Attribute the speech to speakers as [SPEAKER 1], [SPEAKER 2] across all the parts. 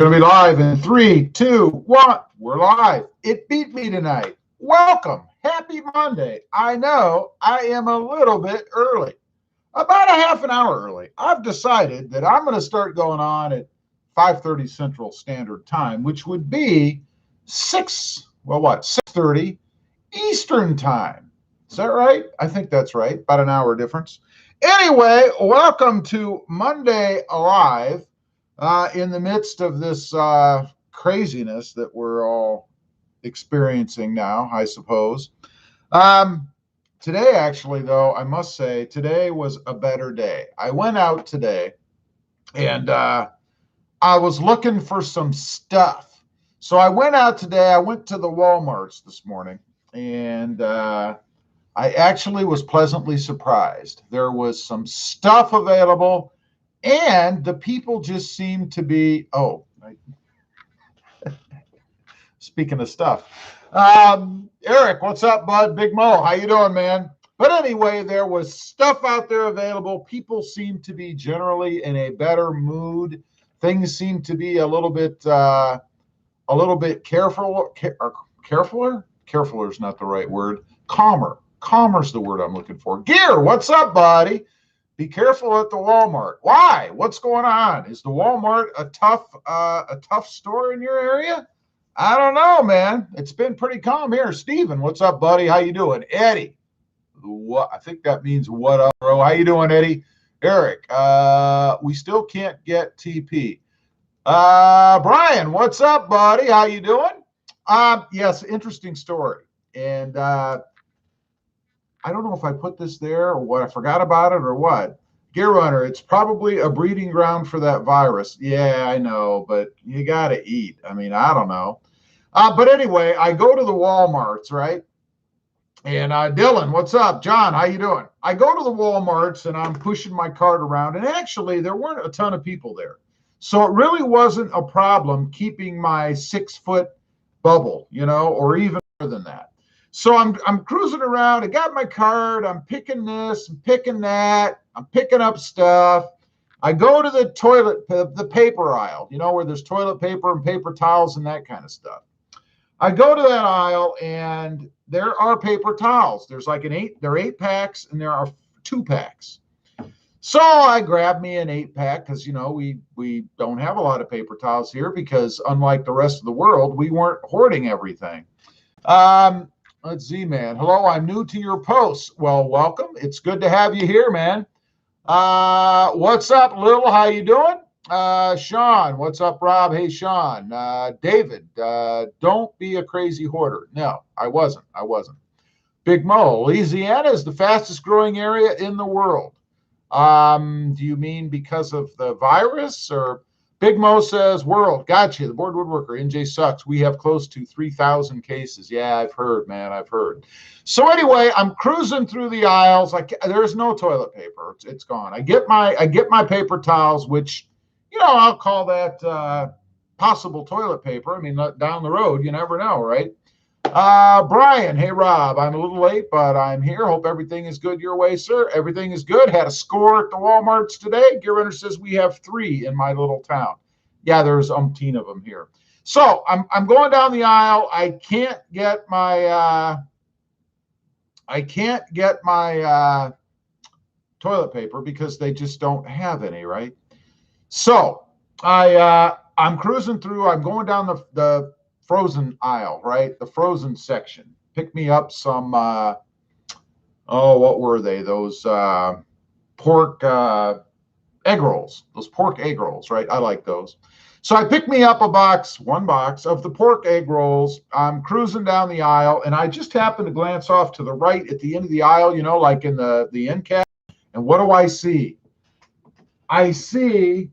[SPEAKER 1] Gonna be live in 3, 2, 1. We're live. It beat me tonight. Welcome. Happy Monday. I know I am a little bit early, about a half an hour early. I've decided that I'm going to start going on at 5:30 Central Standard Time, which would be 6:30 Eastern Time. Is that right? I think that's right. About an hour difference. Anyway, welcome to Monday Alive. In the midst of this craziness that we're all experiencing now, I suppose. Today, actually, though, I must say, today was a better day. I went out today, and I was looking for some stuff. So I went out today. I went to the Walmarts this morning, and I actually was pleasantly surprised. There was some stuff available. And the people just seem to be, speaking of stuff. Eric, what's up, bud? Big Mo, how you doing, man? But anyway, there was stuff out there available. People seem to be generally in a better mood. Things seem to be a little bit careful. Carefuler? Carefuler is not the right word. Calmer. Calmer's the word I'm looking for. Gear, what's up, buddy? Be careful at the Walmart. Why? What's going on? Is the Walmart a tough store in your area? I don't know, man. It's been pretty calm here. Steven, what's up, buddy? How you doing? Eddie, what? I think that means what up, bro? How you doing, Eddie? Eric, we still can't get TP. Brian, what's up, buddy? How you doing? Yes, interesting story. And I don't know if I put this there or what, I forgot about it or what. Gear Runner, it's probably a breeding ground for that virus. Yeah, I know, but you got to eat. I mean, I don't know. But anyway, I go to the Walmarts, right? And Dylan, what's up? John, how you doing? I go to the Walmarts and I'm pushing my cart around. And actually, there weren't a ton of people there. So it really wasn't a problem keeping my 6-foot bubble, or even more than that. So I'm cruising around. I got my cart. I'm picking this, I'm picking that. I'm picking up stuff. I go to the toilet, the paper aisle, where there's toilet paper and paper towels and that kind of stuff. I go to that aisle and there are paper towels. There's like there are 8 packs and there are 2 packs. So I grabbed me an 8-pack because, we don't have a lot of paper towels here because unlike the rest of the world, we weren't hoarding everything. Let's see, man. Hello, I'm new to your posts. Well, welcome. It's good to have you here, man. What's up, Lil? How you doing? Sean, what's up, Rob? Hey, Sean. David, don't be a crazy hoarder. No, I wasn't. Big Mo, Louisiana is the fastest growing area in the world. Do you mean because of the virus or? Big Mo says, world, gotcha. The board woodworker, NJ sucks. We have close to 3,000 cases. Yeah, I've heard, man. I've heard. So anyway, I'm cruising through the aisles. There's no toilet paper. It's gone. I get my paper towels, which, I'll call that possible toilet paper. I mean, down the road, you never know, right? Brian, hey, Rob, I'm a little late, but I'm here. Hope everything is good your way, sir. Everything is good. Had a score at the Walmarts today. Gear Runner says we have 3 in my little town. Yeah, there's umpteen of them here. So I'm going down the aisle. I can't get my toilet paper because they just don't have any, right? So I'm cruising through. I'm going down the frozen aisle, right? The frozen section. Pick me up some, what were they? Those pork egg rolls. Those pork egg rolls, right? I like those. So I picked me up one box of the pork egg rolls. I'm cruising down the aisle, and I just happened to glance off to the right at the end of the aisle, like in the end cap. And what do I see? I see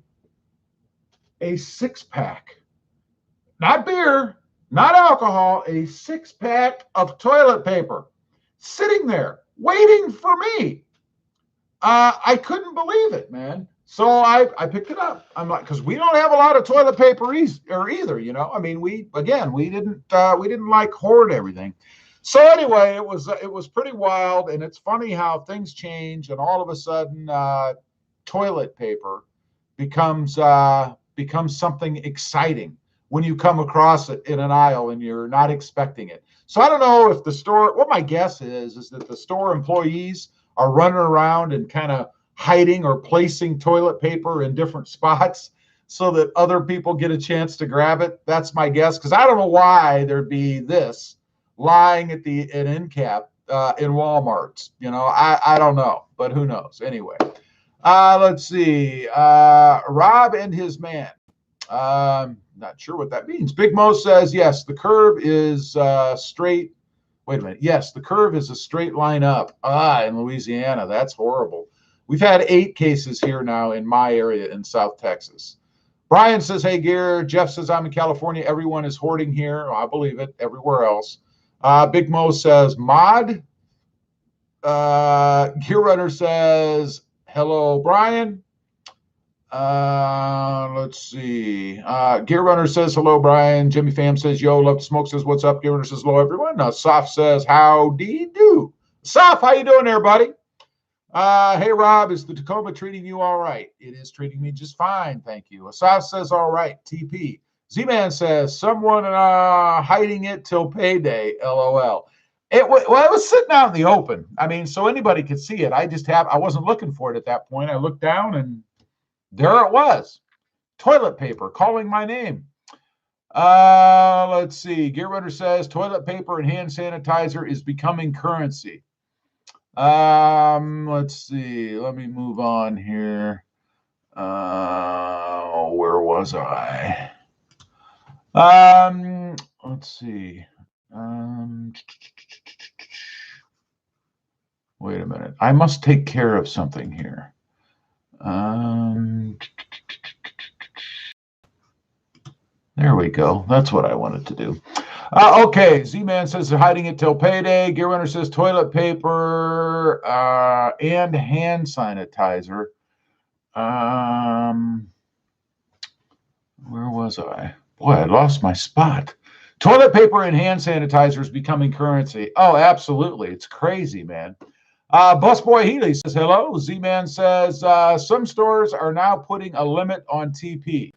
[SPEAKER 1] a 6-pack. Not beer, not alcohol, a 6-pack of toilet paper sitting there waiting for me. I couldn't believe it, man. So I picked it up. I'm like, because we don't have a lot of toilet paper either, I mean, we didn't like hoard everything. So anyway, it was pretty wild, and it's funny how things change, and all of a sudden, toilet paper becomes becomes something exciting when you come across it in an aisle and you're not expecting it. So I don't know if the store, what my guess is that the store employees are running around and kind of hiding or placing toilet paper in different spots so that other people get a chance to grab it. That's my guess, because I don't know why there'd be this lying at an end cap in Walmarts. You know, I don't know, but who knows? Anyway, let's see. Rob and his man. Not sure what that means. Big Mo says, yes, the curve is straight. Wait a minute. Yes, the curve is a straight line up. In Louisiana. That's horrible. We've had 8 cases here now in my area in South Texas. Brian says, hey, Gear. Jeff says, I'm in California. Everyone is hoarding here. I believe it. Everywhere else. Big Mo says, mod. Gear Runner says, hello, Brian. Let's see. Gear Runner says, hello, Brian. Jimmy Pham says, yo. Love to Smoke says, what's up? Gear Runner says, hello, everyone. Soph says, howdy do. Soph, how you doing there, buddy? Hey, Rob, is the Tacoma treating you all right? It is treating me just fine, thank you. Asaf says, all right. TP. Z-Man says, someone hiding it till payday, LOL. It was sitting out in the open. I mean, so anybody could see it. I wasn't looking for it at that point. I looked down and there it was. Toilet paper calling my name. Let's see. Gear Runner says, toilet paper and hand sanitizer is becoming currency. Let's see. Let me move on here. Where was I? Let's see. Wait a minute. I must take care of something here. There we go. That's what I wanted to do. Okay, Z-Man says they're hiding it till payday. Gear Runner says toilet paper and hand sanitizer. Where was I? Boy, I lost my spot. Toilet paper and hand sanitizer is becoming currency. Oh, absolutely. It's crazy, man. Busboy Healy says hello. Z-Man says some stores are now putting a limit on TP.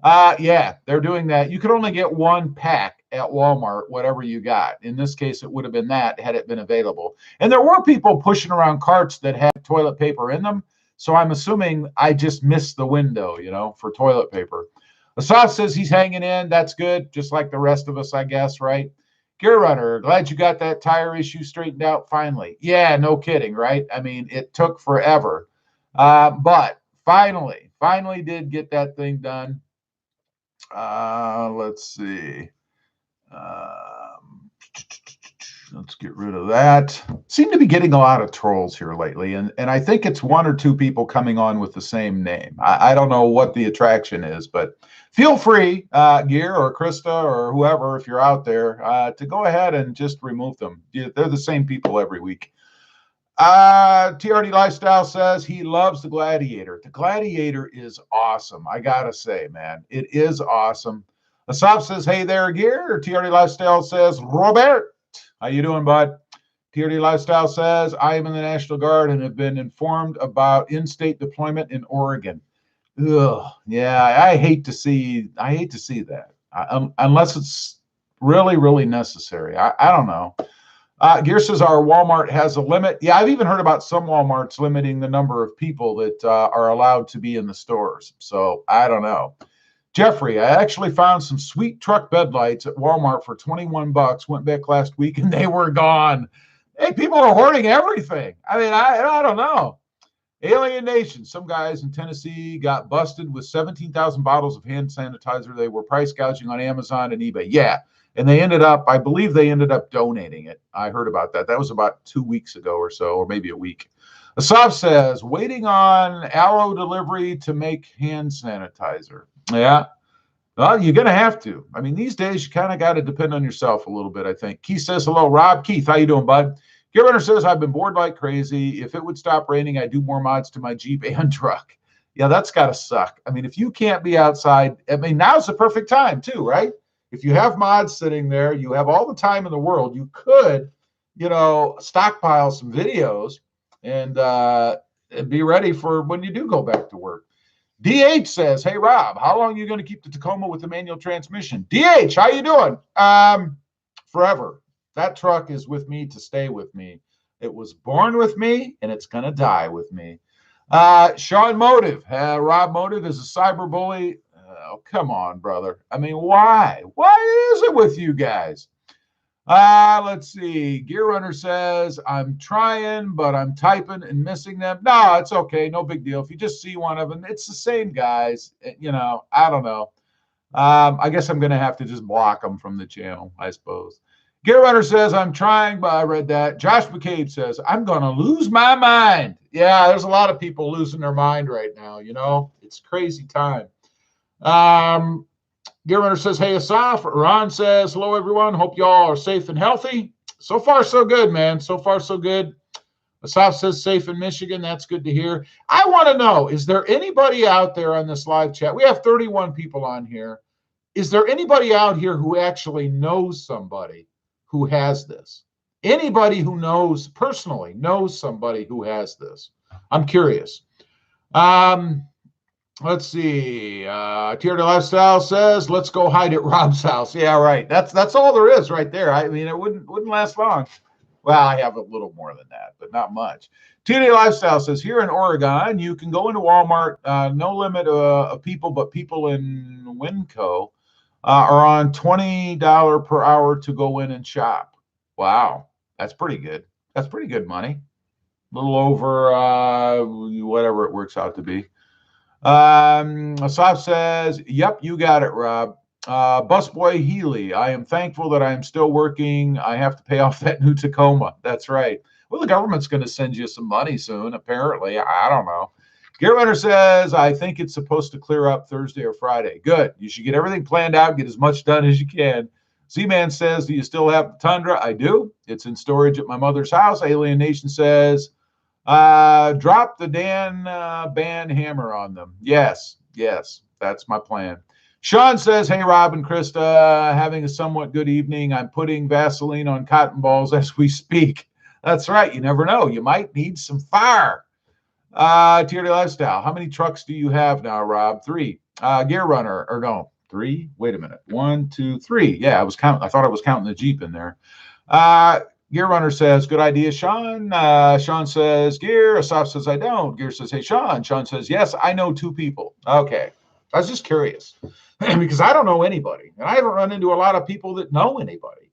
[SPEAKER 1] Yeah, they're doing that. You could only get 1 pack at Walmart, whatever you got. In this case, it would have been that had it been available. And there were people pushing around carts that had toilet paper in them. So I'm assuming I just missed the window, you know, for toilet paper. Asaf says he's hanging in. That's good. Just like the rest of us, I guess, right? Gear Runner, glad you got that tire issue straightened out finally. Yeah, no kidding, right? I mean, it took forever. But finally did get that thing done. Let's see. Let's get rid of that. Seem to be getting a lot of trolls here lately, and I think it's 1 or 2 people coming on with the same name. I don't know what the attraction is, but feel free, Gear or Krista or whoever, if you're out there, to go ahead and just remove them. They're the same people every week. TRD Lifestyle says he loves the Gladiator. The Gladiator is awesome. I gotta say, man, it is awesome. Asaf says, hey there, Gear. TRD Lifestyle says, Robert, how you doing, bud? TRD Lifestyle says, I am in the National Guard and have been informed about in-state deployment in Oregon. Ugh, yeah, I hate to see that, unless it's really, really necessary. I don't know. Gear says our Walmart has a limit. Yeah, I've even heard about some Walmarts limiting the number of people that are allowed to be in the stores. So I don't know. Jeffrey, I actually found some sweet truck bed lights at Walmart for 21 bucks. Went back last week and they were gone. Hey, people are hoarding everything. I mean, I don't know. Alien Nation, some guys in Tennessee got busted with 17,000 bottles of hand sanitizer. They were price gouging on Amazon and eBay. Yeah. And I believe they ended up donating it. I heard about that. That was about 2 weeks ago or so, or maybe a week. Asaf says, waiting on aloe delivery to make hand sanitizer. Yeah. Well, you're going to have to. I mean, these days, you kind of got to depend on yourself a little bit, I think. Keith says, hello, Rob. Keith, how you doing, bud? Gear Runner says, I've been bored like crazy. If it would stop raining, I'd do more mods to my Jeep and truck. Yeah, that's got to suck. I mean, if you can't be outside, I mean, now's the perfect time, too, right? If you have mods sitting there, you have all the time in the world. You could, stockpile some videos and be ready for when you do go back to work. DH says, hey, Rob, how long are you going to keep the Tacoma with the manual transmission? DH, how you doing? Forever. That truck is with me to stay with me. It was born with me, and it's going to die with me. Sean Motive. Rob Motive is a cyber bully. Oh, come on, brother. I mean, why? Why is it with you guys? Let's see. Gear Runner says, I'm trying, but I'm typing and missing them. No, it's okay. No big deal. If you just see one of them, it's the same guys. You know, I don't know. I guess I'm going to have to just block them from the channel, I suppose. Gear Runner says, I'm trying, but I read that. Josh McCabe says, I'm going to lose my mind. Yeah, there's a lot of people losing their mind right now. You know, it's crazy time. Gear Runner says, hey, Asaf. Ron says, hello, everyone. Hope y'all are safe and healthy. So far, so good, man. So far, so good. Asaf says, safe in Michigan. That's good to hear. I want to know, is there anybody out there on this live chat? We have 31 people on here. Is there anybody out here who actually knows somebody who has this? Anybody who knows, personally, knows somebody who has this? I'm curious. Let's see. Tier to Lifestyle says, let's go hide at Rob's house. Yeah, right. That's all there is right there. I mean, it wouldn't last long. Well, I have a little more than that, but not much. TD Lifestyle says, here in Oregon, you can go into Walmart, no limit of people, but people in Winco are on $20 per hour to go in and shop. Wow, that's pretty good. That's pretty good money. A little over whatever it works out to be. Asaf says, yep, you got it, Rob. Busboy Healy, I am thankful that I am still working. I have to pay off that new Tacoma. That's right. Well, the government's going to send you some money soon, apparently. I don't know. Gear Runner says, I think it's supposed to clear up Thursday or Friday. Good. You should get everything planned out, get as much done as you can. Z-Man says, do you still have the Tundra? I do. It's in storage at my mother's house. Alien Nation says, drop the Dan band hammer on them. Yes, that's my plan. Sean says, hey, Rob and Krista, having a somewhat good evening. I'm putting Vaseline on cotton balls as we speak. That's right. You never know. You might need some fire. Tier Lifestyle, how many trucks do you have now, Rob? 3. Gear Runner, or no, 3? Wait a minute. 1, 2, 3. Yeah, I thought I was counting the Jeep in there. Gear Runner says, good idea, Sean. Sean says, Gear. Asaf says, I don't. Gear says, hey, Sean. Sean says, yes, I know 2 people. Okay. I was just curious because I don't know anybody. And I haven't run into a lot of people that know anybody.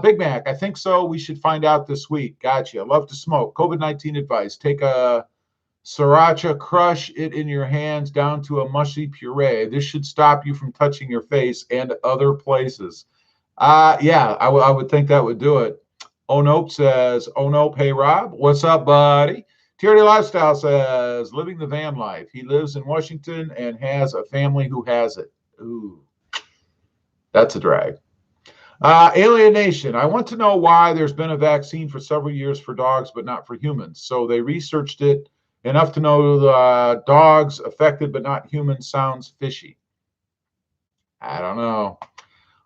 [SPEAKER 1] Big Mac, I think so. We should find out this week. Gotcha. Love to smoke. COVID-19 advice. Take a sriracha, crush it in your hands down to a mushy puree. This should stop you from touching your face and other places. Yeah, I would think that would do it. Oh Nope says, oh nope, hey Rob, what's up, buddy? Tyranny Lifestyle says, living the van life. He lives in Washington and has a family who has it. Ooh, that's a drag. Alienation. I want to know why there's been a vaccine for several years for dogs, but not for humans. So they researched it enough to know the dogs affected, but not humans. Sounds fishy. I don't know.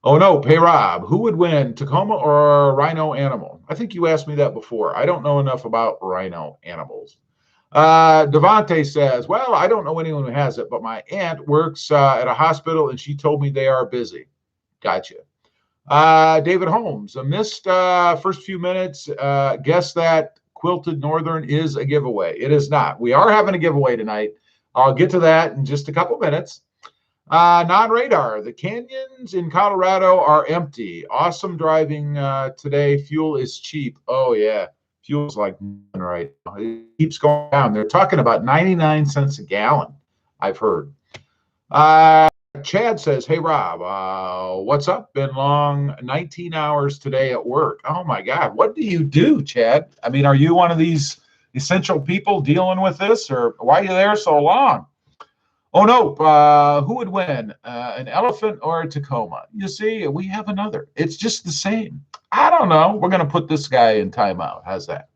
[SPEAKER 1] Oh, no. Hey, Rob, who would win, Tacoma or rhino animal? I think you asked me that before. I don't know enough about rhino animals. Devante says, well, I don't know anyone who has it, but my aunt works at a hospital, and she told me they are busy. Gotcha. David Holmes, I missed first few minutes. Guess that Quilted Northern is a giveaway. It is not. We are having a giveaway tonight. I'll get to that in just a couple minutes. Non-radar. The canyons in Colorado are empty. Awesome driving today. Fuel is cheap. Oh, yeah. Fuel's like right now. It keeps going down. They're talking about 99 cents a gallon, I've heard. Chad says, hey, Rob, what's up? Been long 19 hours today at work. Oh, my God. What do you do, Chad? I mean, are you one of these essential people dealing with this, or why are you there so long? Oh, no. Who would win, an elephant or a Tacoma? You see, we have another. It's just the same. I don't know. We're going to put this guy in timeout. How's that?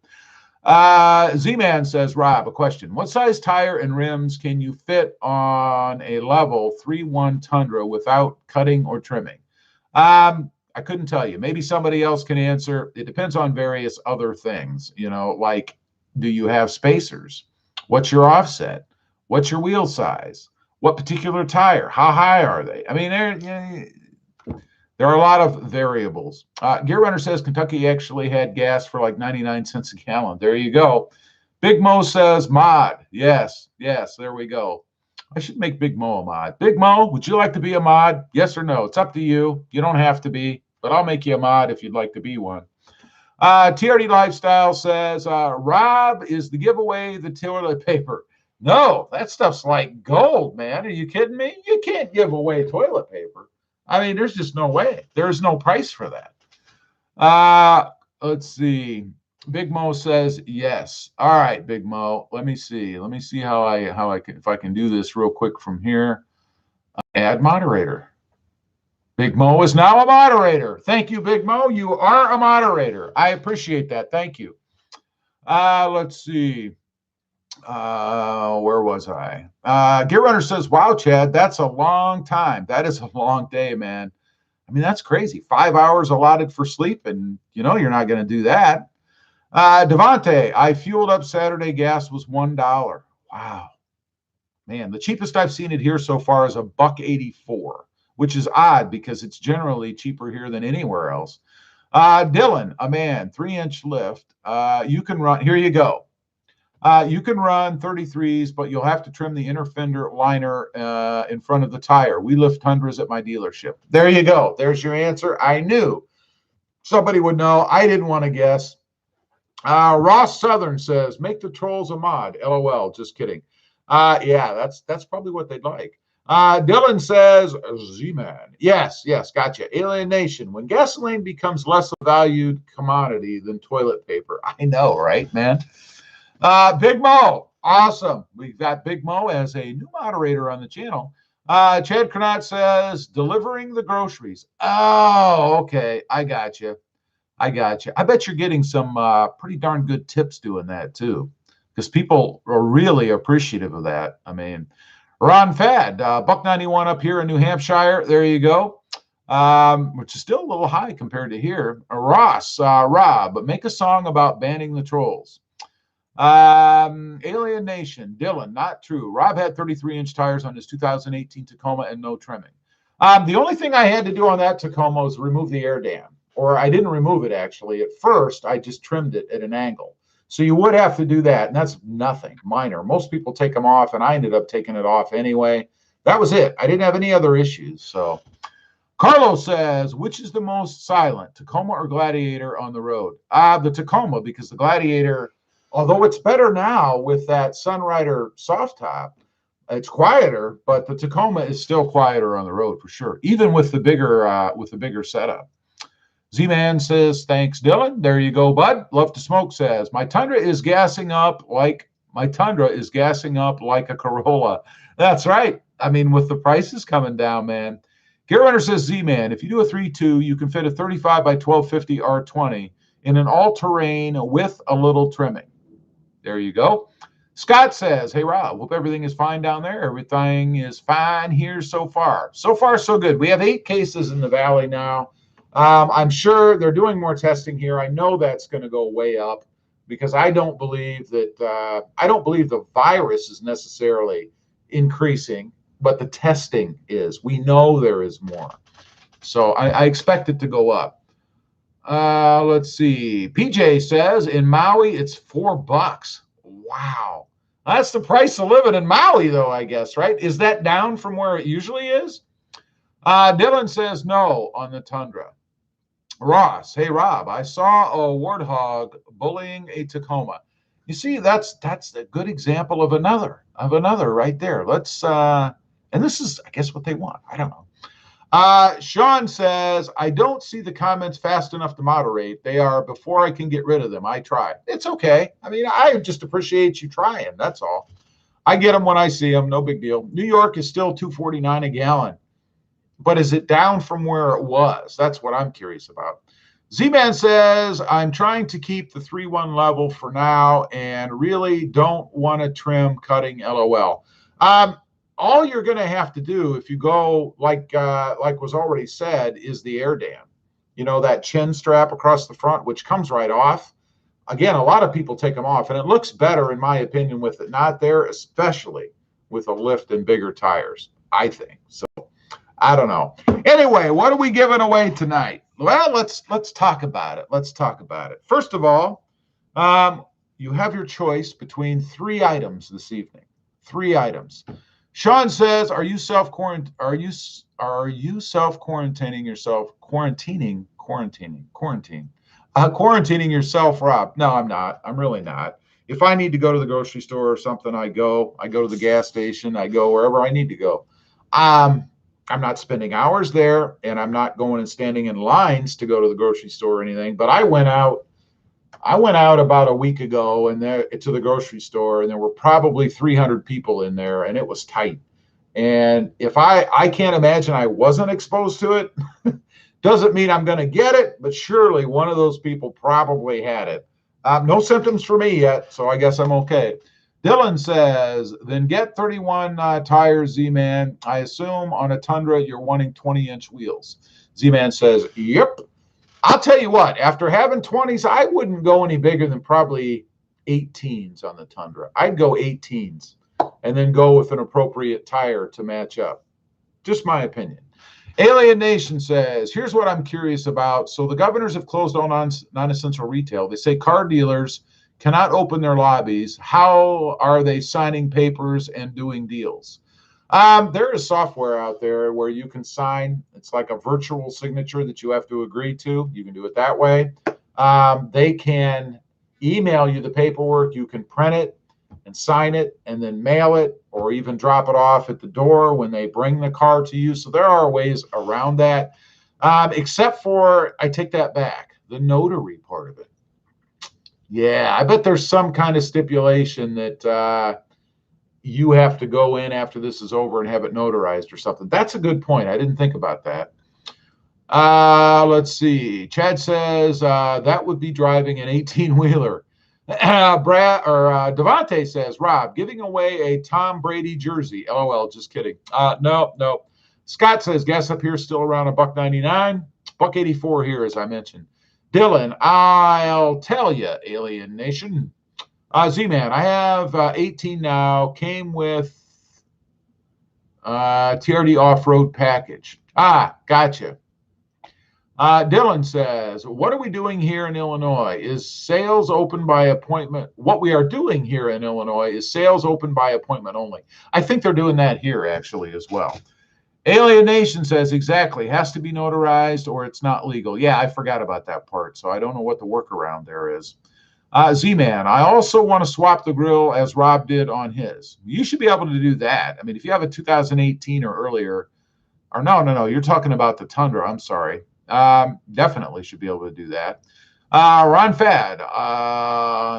[SPEAKER 1] Z-Man says, Rob, a question. What size tire and rims can you fit on a level 3.1 Tundra without cutting or trimming? I couldn't tell you. Maybe somebody else can answer. It depends on various other things, you know, like, do you have spacers? What's your offset? What's your wheel size? What particular tire? How high are they? I mean, there are a lot of variables. Gear Runner says Kentucky actually had gas for like 99 cents a gallon. There you go. Big Mo says mod. Yes, there we go. I should make Big Mo a mod. Big Mo, would you like to be a mod? Yes or no? It's up to you. You don't have to be, but I'll make you a mod if you'd like to be one. TRD Lifestyle says, Rob, is the giveaway the toilet paper? No, that stuff's like gold, man. Are you kidding me? You can't give away toilet paper. I mean, there's just no way. There's no price for that. Let's see. Big Mo says yes. All right, Big Mo. Let me see. Let me see how I can, if I can do this real quick from here. Add moderator. Big Mo is now a moderator. Thank you, Big Mo. You are a moderator. I appreciate that. Thank you. Let's see. Where was I? Gear Runner says, wow, Chad, that's a long time. That is a long day, man. I mean, that's crazy. 5 hours allotted for sleep, and you know you're not going to do that. Devontae, I fueled up Saturday. Gas was $1. Wow. Man, the cheapest I've seen it here so far is $1.84, which is odd because it's generally cheaper here than anywhere else. Dylan, a man, 3-inch lift. You can run, here you go. You can run 33s, but you'll have to trim the inner fender liner in front of the tire. We lift Tundras at my dealership. There you go. There's your answer. I knew somebody would know. I didn't want to guess. Ross Southern says, make the trolls a mod. LOL. Just kidding. Yeah, that's probably what they'd like. Dylan says, Z-Man. Yes, gotcha. Alien Nation. When gasoline becomes less a valued commodity than toilet paper. I know, right, man? Big Mo. Awesome. We've got Big Mo as a new moderator on the channel. Chad Cronat says, delivering the groceries. Oh, okay. I got you. I bet you're getting some pretty darn good tips doing that too, because people are really appreciative of that. I mean, Ron Fad, $1.91 up here in New Hampshire. There you go, which is still a little high compared to here. Ross, Rob, make a song about banning the trolls. Alien Nation, Dylan, not true. Rob had 33-inch tires on his 2018 Tacoma and no trimming. The only thing I had to do on that Tacoma was remove the air dam. Or I didn't remove it, actually. At first, I just trimmed it at an angle. So you would have to do that, and that's nothing, minor. Most people take them off, and I ended up taking it off anyway. That was it. I didn't have any other issues. So Carlos says, which is the most silent, Tacoma or Gladiator on the road? The Tacoma, because the Gladiator, although it's better now with that Sunrider soft top, it's quieter, but the Tacoma is still quieter on the road for sure, even with the bigger setup. Z-Man says, thanks, Dylan. There you go, bud. Love to Smoke says, my Tundra is gassing up like a Corolla. That's right. I mean, with the prices coming down, man. Gear Runner says, Z-Man, if you do a 3.2, you can fit a 35 by 1250 R20 in an all-terrain with a little trimming. There you go. Scott says, hey, Rob, hope everything is fine down there. Everything is fine here so far. So far, so good. We have 8 cases in the valley now. I'm sure they're doing more testing here. I know that's going to go way up because I don't believe that the virus is necessarily increasing, but the testing is. We know there is more. So I expect it to go up. Let's see. PJ says in Maui, it's $4. Wow. That's the price of living in Maui, though, I guess, right? Is that down from where it usually is? Dylan says no on the Tundra. Ross, hey, Rob, I saw a warthog bullying a Tacoma. You see, that's a good example of another right there. Let's, and this is, I guess, what they want. I don't know. Sean says, I don't see the comments fast enough to moderate. They are before I can get rid of them. I try. It's okay. I mean, I just appreciate you trying. That's all. I get them when I see them. No big deal. New York is still $2.49 a gallon. But is it down from where it was? That's what I'm curious about. Z-Man says, I'm trying to keep the 3.1 level for now and really don't want to trim cutting, LOL. All you're going to have to do if you go, like was already said, is the air dam. You know, that chin strap across the front, which comes right off. Again, a lot of people take them off, and it looks better, in my opinion, with it not there, especially with a lift and bigger tires, I think. So I don't know. Anyway, what are we giving away tonight? Well, let's talk about it. Let's talk about it. First of all, you have your choice between 3 items this evening. 3 items. Sean says, "Are you self-quarantining yourself? Quarantining yourself, Rob?" No, I'm not. I'm really not. If I need to go to the grocery store or something, I go to the gas station. I go wherever I need to go. I'm not spending hours there, and I'm not going and standing in lines to go to the grocery store or anything. But I went out about a week ago and to the grocery store, and there were probably 300 people in there, and it was tight. And if I can't imagine I wasn't exposed to it. Doesn't mean I'm going to get it, but surely one of those people probably had it. No symptoms for me yet, so I guess I'm okay. Dylan says, "Then get 31 tires, Z-Man. I assume on a Tundra you're wanting 20-inch wheels." Z-Man says, "Yep." I'll tell you what, after having 20s, I wouldn't go any bigger than probably 18s on the Tundra. I'd go 18s and then go with an appropriate tire to match up. Just my opinion. Alien Nation says, "Here's what I'm curious about. So the governors have closed all non-essential retail. They say car dealers cannot open their lobbies. How are they signing papers and doing deals?" There is software out there where you can sign. It's like a virtual signature that you have to agree to. You can do it that way. They can email you the paperwork. You can print it and sign it and then mail it, or even drop it off at the door when they bring the car to you. So there are ways around that, except for, I take that back, the notary part of it. Yeah, I bet there's some kind of stipulation that you have to go in after this is over and have it notarized or something. That's a good point. I didn't think about that. Let's see. Chad says that would be driving an 18-wheeler. Devontae says, "Rob, giving away a Tom Brady jersey." LOL, just kidding. No. Scott says, "Gas up here still around $1.99. $1.84 here, as I mentioned." Dylan, "I'll tell you, Alien Nation. Z-Man, I have 18 now. Came with TRD off-road package." Gotcha. Dylan says, "What are we doing here in Illinois? Is sales open by appointment?" What we are doing here in Illinois is sales open by appointment only. I think they're doing that here actually as well. Alien Nation says, "Exactly. Has to be notarized or it's not legal." Yeah, I forgot about that part, so I don't know what the workaround there is. Z-Man, "I also want to swap the grill as Rob did on his." You should be able to do that. I mean, if you have a 2018 or earlier, or no, you're talking about the Tundra. I'm sorry. Definitely should be able to do that. Ron Fad,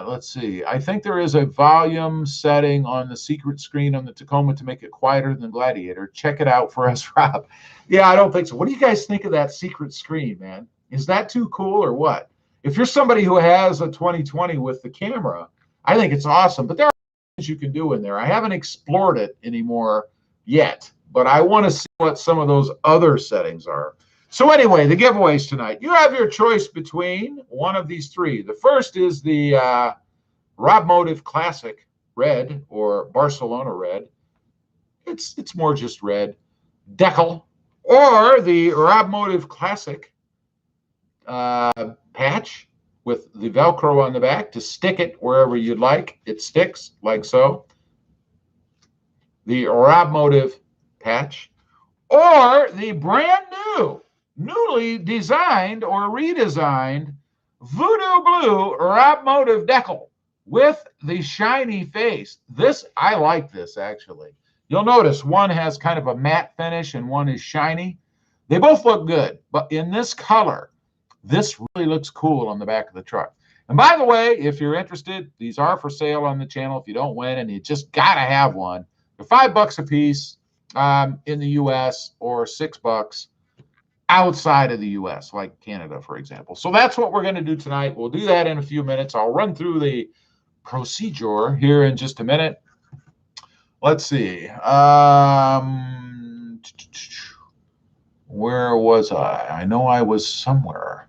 [SPEAKER 1] let's see. "I think there is a volume setting on the secret screen on the Tacoma to make it quieter than the Gladiator. Check it out for us, Rob." Yeah, I don't think so. What do you guys think of that secret screen, man? Is that too cool or what? If you're somebody who has a 2020 with the camera, I think it's awesome. But there are things you can do in there. I haven't explored it anymore yet, but I want to see what some of those other settings are. So anyway, the giveaways tonight. You have your choice between one of these 3. The first is the RobMotive Classic Red, or Barcelona Red. It's more just red. Decal. Or the RobMotive Classic patch with the Velcro on the back to stick it wherever you'd like. It sticks like so. The RobMotive patch. Or the brand new, newly designed or redesigned Voodoo Blue RobMotive Decal with the shiny face. I like this actually. You'll notice one has kind of a matte finish and one is shiny. They both look good, but in this color, this really looks cool on the back of the truck. And by the way, if you're interested, these are for sale on the channel. If you don't win and you just got to have one, they're $5 a piece in the U.S. or $6 outside of the U.S., like Canada, for example. So that's what we're going to do tonight. We'll do that in a few minutes. I'll run through the procedure here in just a minute. Let's see. Where was I? I know I was somewhere.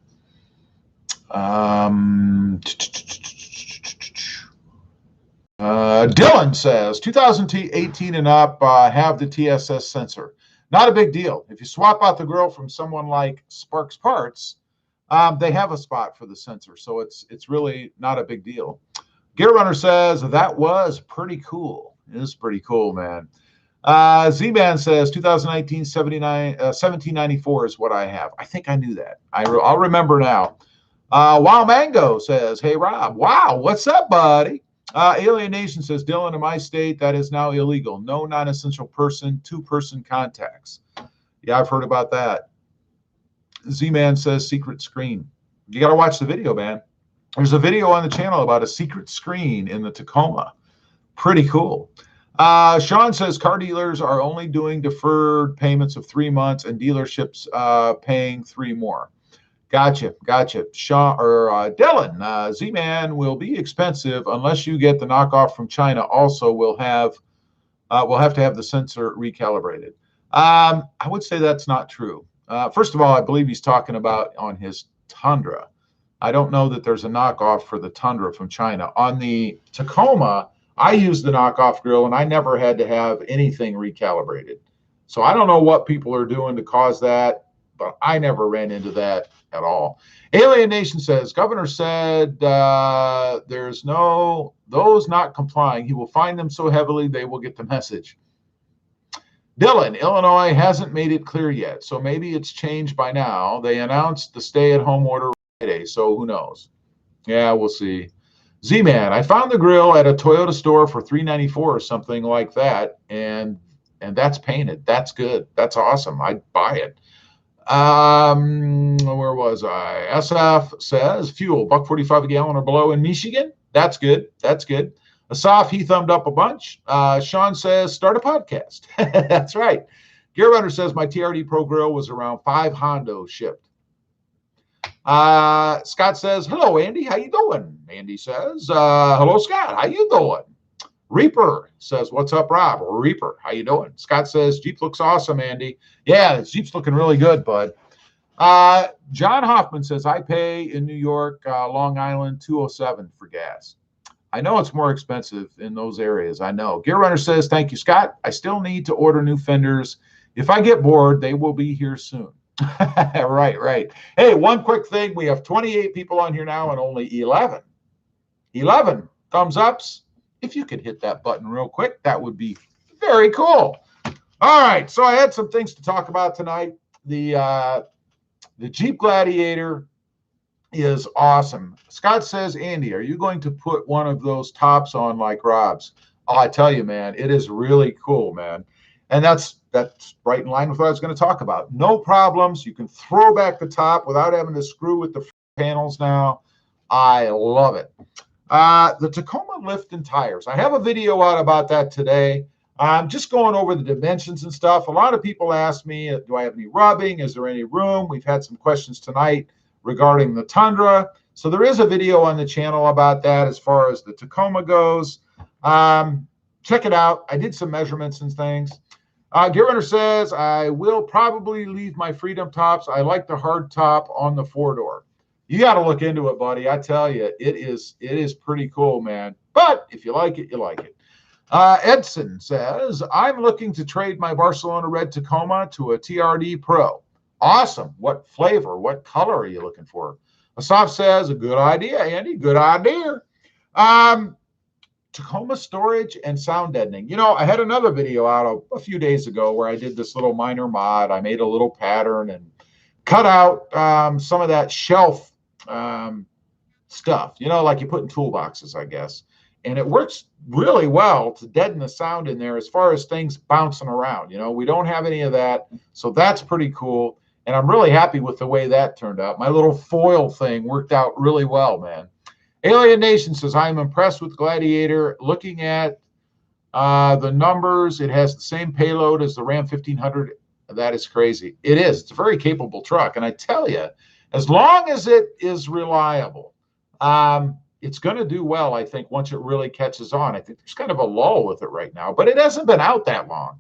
[SPEAKER 1] Dylan says 2018 and up have the TSS sensor. Not a big deal. If you swap out the grill from someone like Sparks Parts, they have a spot for the sensor, so it's really not a big deal. Gear Runner says that was pretty cool. It is pretty cool, man. Z-Man says 2019 1794 is what I have. I think I knew that. I'll remember now. Wow Mango says, hey Rob. Wow, what's up, buddy? Alien Nation says, Dylan, in my state, that is now illegal. No non-essential person, two-person contacts. Yeah, I've heard about that. Z-Man says, secret screen. You got to watch the video, man. There's a video on the channel about a secret screen in the Tacoma. Pretty cool. Sean says, car dealers are only doing deferred payments of 3 months and dealerships paying 3 more. Gotcha. Sean or Dylan, Z-Man will be expensive unless you get the knockoff from China. Also, we'll have to have the sensor recalibrated. I would say that's not true. First of all, I believe he's talking about on his Tundra. I don't know that there's a knockoff for the Tundra from China. On the Tacoma, I used the knockoff grill, and I never had to have anything recalibrated. So I don't know what people are doing to cause that, but I never ran into that at all. Alien Nation says, Governor said there's no, those not complying, he will fine them so heavily they will get the message. Dylan, Illinois hasn't made it clear yet, so maybe it's changed by now. They announced the stay-at-home order Friday, so who knows? Yeah, we'll see. Z-Man, I found the grill at a Toyota store for $394 or something like that, and that's painted. That's good. That's awesome. I'd buy it. Where was I? SF says fuel $1.45 a gallon or below in Michigan. That's good. That's good. Asaf, he thumbed up a bunch. Sean says start a podcast. That's right. Gear Runner says my TRD Pro grill was around 5 Hondo shipped. Scott says hello, Andy. How you doing? Andy says hello, Scott. How you doing? Reaper says, what's up, Rob? Or Reaper, how you doing? Scott says, Jeep looks awesome, Andy. Yeah, the Jeep's looking really good, bud. John Hoffman says, I pay in New York, Long Island, $2.07 for gas. I know it's more expensive in those areas. I know. Gear Runner says, thank you, Scott. I still need to order new fenders. If I get bored, they will be here soon. Right. Hey, one quick thing. We have 28 people on here now and only 11 thumbs ups. If you could hit that button real quick, that would be very cool. All right, so I had some things to talk about tonight. The Jeep Gladiator is awesome. Scott says, Andy, are you going to put one of those tops on like Rob's? Oh, I tell you, man, it is really cool, man. And that's right in line with what I was going to talk about. No problems. You can throw back the top without having to screw with the panels now. I love it. The Tacoma lift and tires. I have a video out about that today. I'm just going over the dimensions and stuff. A lot of people ask me, do I have any rubbing? Is there any room? We've had some questions tonight regarding the Tundra. So there is a video on the channel about that as far as the Tacoma goes. Check it out. I did some measurements and things. Gear Runner says, I will probably leave my Freedom tops. I like the hard top on the 4-door. You got to look into it, buddy. I tell you, it is pretty cool, man. But if you like it, you like it. Edson says, I'm looking to trade my Barcelona Red Tacoma to a TRD Pro. Awesome. What flavor, what color are you looking for? Asaf says, a good idea, Andy. Good idea. Tacoma storage and sound deadening. You know, I had another video out a few days ago where I did this little minor mod. I made a little pattern and cut out some of that shelf stuff, you know, like you put in toolboxes, I guess. And it works really well to deaden the sound in there as far as things bouncing around. You know, we don't have any of that. So that's pretty cool. And I'm really happy with the way that turned out. My little foil thing worked out really well, man. Alien Nation says, I'm impressed with Gladiator. Looking at the numbers, it has the same payload as the Ram 1500. That is crazy. It is. It's a very capable truck. And I tell you, as long as it is reliable, it's going to do well, I think, once it really catches on. I think there's kind of a lull with it right now, but it hasn't been out that long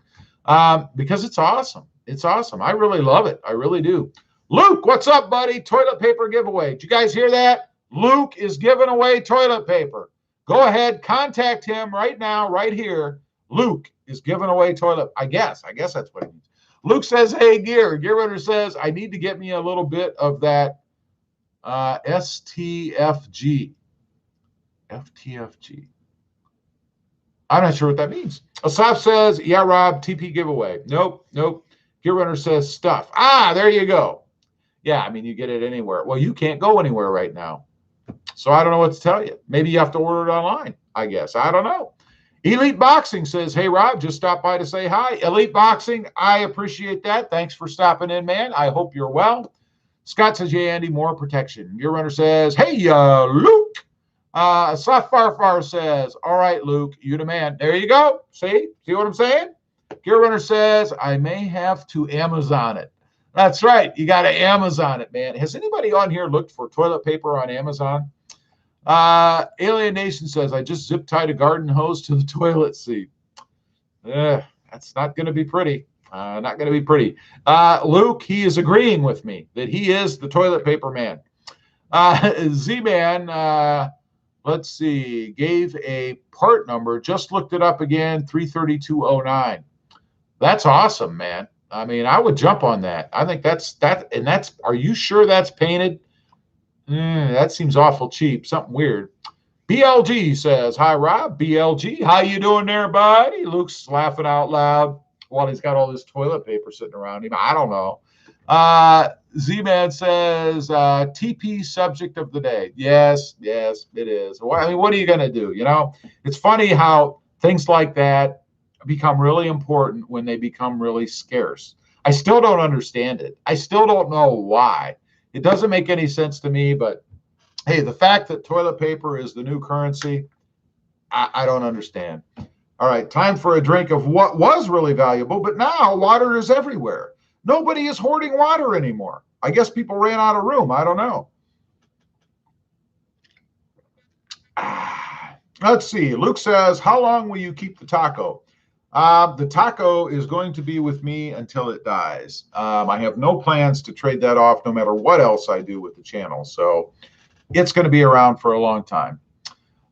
[SPEAKER 1] because it's awesome. It's awesome. I really love it. I really do. Luke, what's up, buddy? Toilet paper giveaway. Did you guys hear that? Luke is giving away toilet paper. Go ahead, contact him right now, right here. Luke is giving away toilet. I guess that's what it means. Luke says, hey, Gear Runner says, I need to get me a little bit of that STFG. FTFG. I'm not sure what that means. Asaf says, yeah, Rob, TP giveaway. Nope. Gear Runner says stuff. Ah, there you go. Yeah, I mean, you get it anywhere. Well, you can't go anywhere right now. So I don't know what to tell you. Maybe you have to order it online, I guess. I don't know. Elite Boxing says, hey, Rob, just stopped by to say hi. Elite Boxing, I appreciate that. Thanks for stopping in, man. I hope you're well. Scott says, yeah, Andy, more protection. Gear Runner says, hey, Luke. Soft Farfar says, all right, Luke, you the man. There you go. See what I'm saying? Gear Runner says, I may have to Amazon it. That's right. You got to Amazon it, man. Has anybody on here looked for toilet paper on Amazon? Alien Nation says, I just zip tied a garden hose to the toilet seat. That's not going to be pretty. Not going to be pretty. Luke, he is agreeing with me that he is the toilet paper man. Z-Man, let's see, gave a part number, just looked it up again, 33209. That's awesome, man. I mean, I would jump on that. I think that's, are you sure that's painted? That seems awful cheap, something weird. BLG says, hi, Rob. BLG, how you doing there, buddy? Luke's laughing out loud while he's got all this toilet paper sitting around him. I don't know. Z-Man says, TP subject of the day. Yes, it is. Well, I mean, what are you going to do? You know, it's funny how things like that become really important when they become really scarce. I still don't understand it. I still don't know why. It doesn't make any sense to me, but hey, the fact that toilet paper is the new currency, I don't understand. All right, time for a drink of what was really valuable, but now water is everywhere. Nobody is hoarding water anymore. I guess people ran out of room. I don't know. Let's see. Luke says, how long will you keep the taco? The taco is going to be with me until it dies. I have no plans to trade that off no matter what else I do with the channel. So it's going to be around for a long time.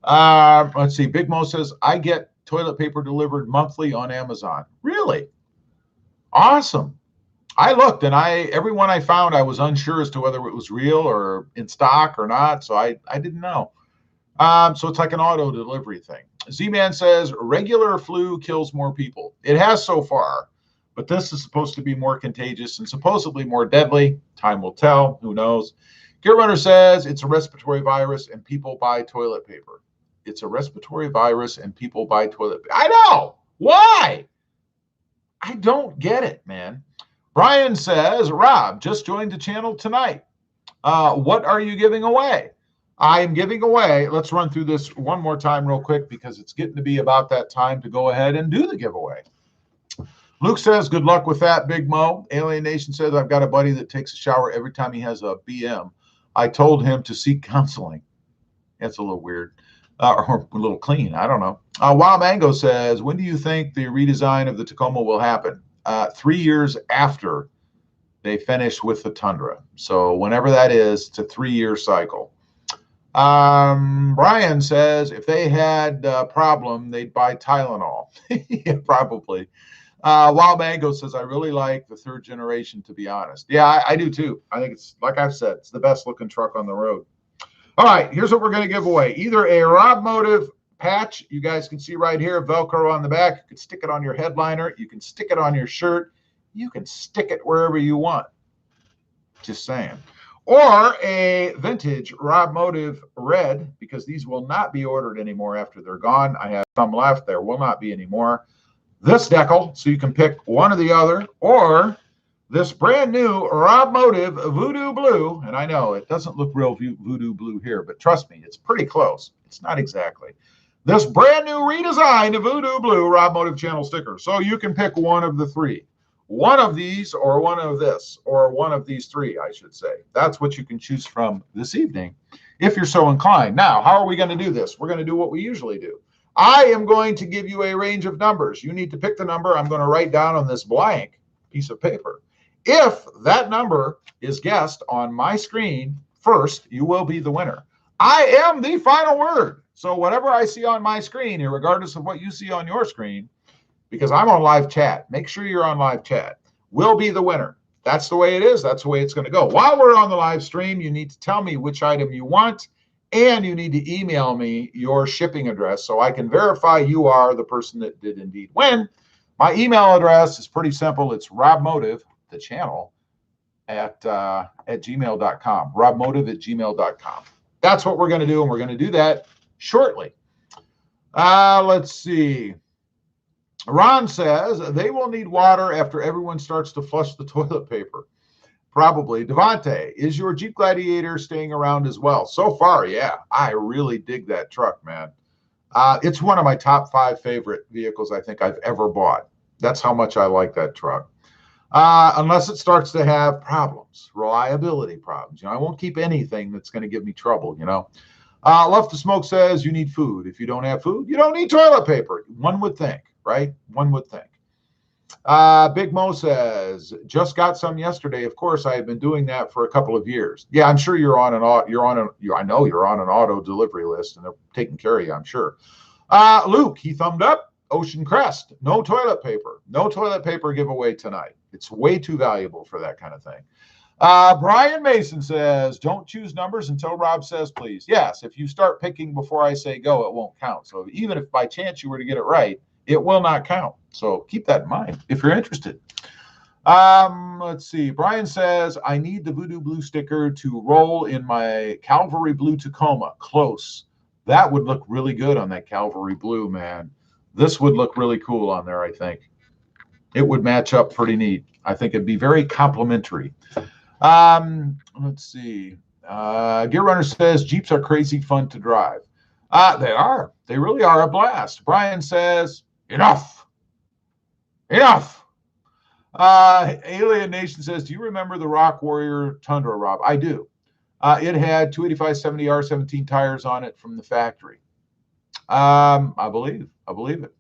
[SPEAKER 1] Let's see. Big Mo says, I get toilet paper delivered monthly on Amazon. Really? Awesome. I looked, and everyone I found, I was unsure as to whether it was real or in stock or not. So I didn't know. So it's like an auto delivery thing. Z-Man says, regular flu kills more people. It has so far, but this is supposed to be more contagious and supposedly more deadly. Time will tell. Who knows? Gear Runner says, it's a respiratory virus and people buy toilet paper. It's a respiratory virus and people buy toilet paper. I know. Why? I don't get it, man. Brian says, Rob, just joined the channel tonight. What are you giving away? I am giving away, let's run through this one more time real quick because it's getting to be about that time to go ahead and do the giveaway. Luke says, good luck with that, Big Mo. Alien Nation says, I've got a buddy that takes a shower every time he has a BM. I told him to seek counseling. That's a little weird. Or a little clean. I don't know. Wild Mango says, when do you think the redesign of the Tacoma will happen? 3 years after they finish with the Tundra. So whenever that is, it's a 3-year cycle. Brian says, if they had a problem, they'd buy Tylenol. Yeah, probably. Wild Mango says, I really like the 3rd generation, to be honest. Yeah, I do too. I think it's, like I've said, it's the best looking truck on the road. All right, here's what we're going to give away. Either a RobMotive patch, you guys can see right here, Velcro on the back. You can stick it on your headliner. You can stick it on your shirt. You can stick it wherever you want. Just saying. Or a vintage RobMotive red, because these will not be ordered anymore after they're gone. I have some left. There will not be any more. This decal, so you can pick one or the other, or this brand new RobMotive Voodoo Blue. And I know it doesn't look real Voodoo Blue here, but trust me, it's pretty close. It's not exactly. This brand new redesigned Voodoo Blue RobMotive channel sticker. So you can pick one of the 3. One of these or one of this, or one of these 3, I should say. That's what you can choose from this evening, if you're so inclined. Now, how are we going to do this? We're going to do what we usually do. I am going to give you a range of numbers. You need to pick the number I'm going to write down on this blank piece of paper. If that number is guessed on my screen first, you will be the winner. I am the final word. So whatever I see on my screen here, regardless of what you see on your screen, because I'm on live chat, make sure you're on live chat, will be the winner. That's the way it is. That's the way it's going to go. While we're on the live stream, you need to tell me which item you want, and you need to email me your shipping address so I can verify you are the person that did indeed win. My email address is pretty simple. It's RobMotive, the channel, at gmail.com. RobMotive at gmail.com. That's what we're going to do, and we're going to do that shortly. Let's see. Ron says they will need water after everyone starts to flush the toilet paper. Probably. Devontae, is your Jeep Gladiator staying around as well? So far, yeah. I really dig that truck, man. It's one of my top 5 favorite vehicles I think I've ever bought. That's how much I like that truck. Unless it starts to have problems, reliability problems. I won't keep anything that's going to give me trouble, Love to Smoke says you need food. If you don't have food, you don't need toilet paper. One would think, right? One would think. Big Mo says, just got some yesterday. Of course, I have been doing that for a couple of years. Yeah, I'm sure I know you're on an auto delivery list and they're taking care of you, I'm sure. Luke, he thumbed up. Ocean Crest, no toilet paper. No toilet paper giveaway tonight. It's way too valuable for that kind of thing. Brian Mason says, don't choose numbers until Rob says, please. Yes, if you start picking before I say go, it won't count. So even if by chance you were to get it right, it will not count. So keep that in mind if you're interested. Let's see. Brian says, I need the Voodoo Blue sticker to roll in my Calvary Blue Tacoma. Close. That would look really good on that Calvary Blue, man. This would look really cool on there, I think. It would match up pretty neat. I think it'd be very complimentary. Let's see. Gear Runner says, Jeeps are crazy fun to drive. They are. They really are a blast. Brian says, enough. Enough. Alien Nation says, do you remember the Rock Warrior Tundra, Rob? I do. It had 285/70 R17 tires on it from the factory. I believe it.